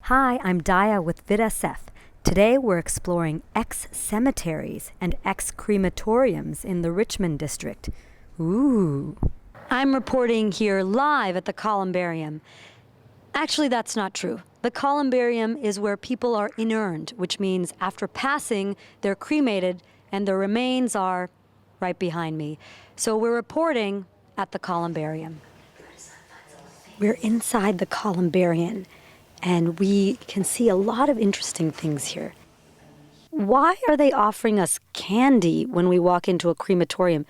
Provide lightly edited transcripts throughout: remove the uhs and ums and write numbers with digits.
Hi, I'm Dhaya with VidSF. Today we're exploring ex-cemeteries and ex-crematoriums in the Richmond district. Ooh. I'm reporting here live at the Columbarium. Actually, that's not true. The Columbarium is where people are inurned, which means after passing, they're cremated and their remains are right behind me. So we're reporting at the Columbarium. We're inside the Columbarium, and we can see a lot of interesting things here. Why are they offering us candy when we walk into a crematorium?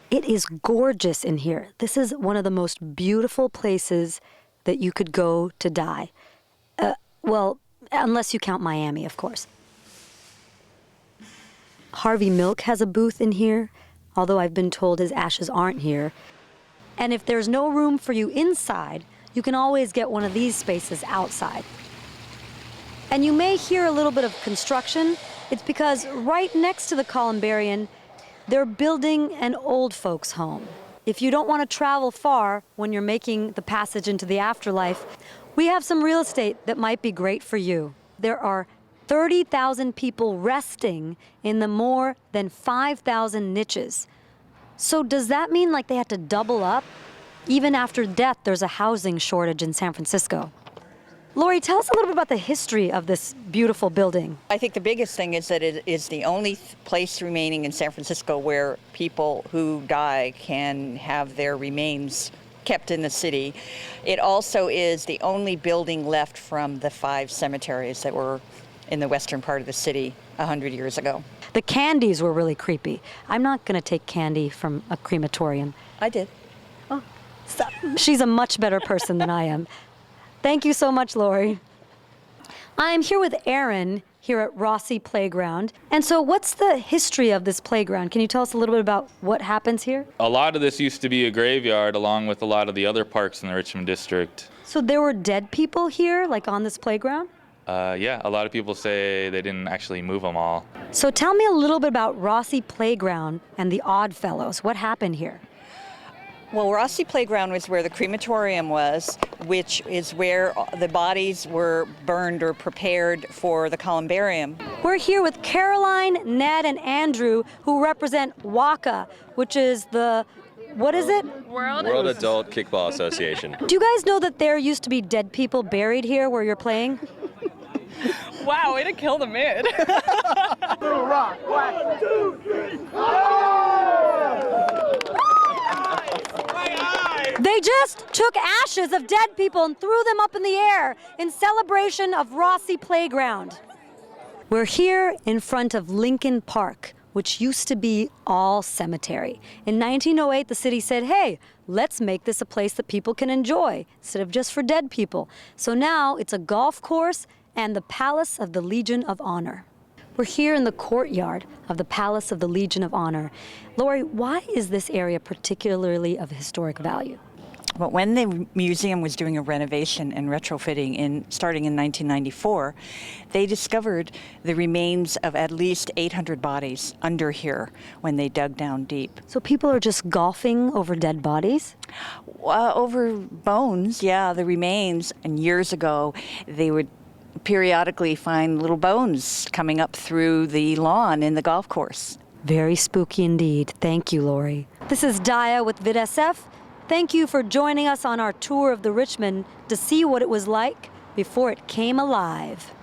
It is gorgeous in here. This is one of the most beautiful places that you could go to die. Well, unless you count Miami, of course. Harvey Milk has a booth in here, although I've been told his ashes aren't here. And if there's no room for you inside, you can always get one of these spaces outside. And you may hear a little bit of construction. It's because right next to the Columbarium, they're building an old folks' home. If you don't want to travel far when you're making the passage into the afterlife, we have some real estate that might be great for you. There are 30,000 people resting in the more than 5,000 niches. So does that mean like they had to double up? Even after death, there's a housing shortage in San Francisco. Lorri, tell us a little bit about the history of this beautiful building. I think the biggest thing is that it is the only place remaining in San Francisco where people who die can have their remains kept in the city. It also is the only building left from the 5 cemeteries that were in the western part of the city 100 years ago. The candies were really creepy. I'm not going to take candy from a crematorium. I did. Oh, she's a much better person than I am. Thank you so much, Lorri. I'm here with Aaron here at Rossi Playground. And so what's the history of this playground? Can you tell us a little bit about what happens here? A lot of this used to be a graveyard along with a lot of the other parks in the Richmond district. So there were dead people here, like on this playground? Yeah, a lot of people say they didn't actually move them all. So tell me a little bit about Rossi Playground and the Odd Fellows. What happened here? Well, Rossi Playground was where the crematorium was, which is where the bodies were burned or prepared for the columbarium. We're here with Caroline, Ned, and Andrew, who represent WACA, which is the, what is it? World Adult Kickball Association. Do you guys know that there used to be dead people buried here where you're playing? Wow, way to kill the mood. Little rock. 1, 2, 3. They just took ashes of dead people and threw them up in the air in celebration of Rossi Playground. We're here in front of Lincoln Park, which used to be all cemetery. In 1908, the city said, hey, let's make this a place that people can enjoy instead of just for dead people. So now it's a golf course and the Palace of the Legion of Honor. We're here in the courtyard of the Palace of the Legion of Honor. Lorri, why is this area particularly of historic value? But when the museum was doing a renovation and retrofitting starting in 1994, they discovered the remains of at least 800 bodies under here when they dug down deep. So people are just golfing over dead bodies? Over bones, yeah, the remains. And years ago, they would periodically find little bones coming up through the lawn in the golf course. Very spooky indeed. Thank you, Lorri. This is Dhaya with VidSF. Thank you for joining us on our tour of the Richmond to see what it was like before it came alive.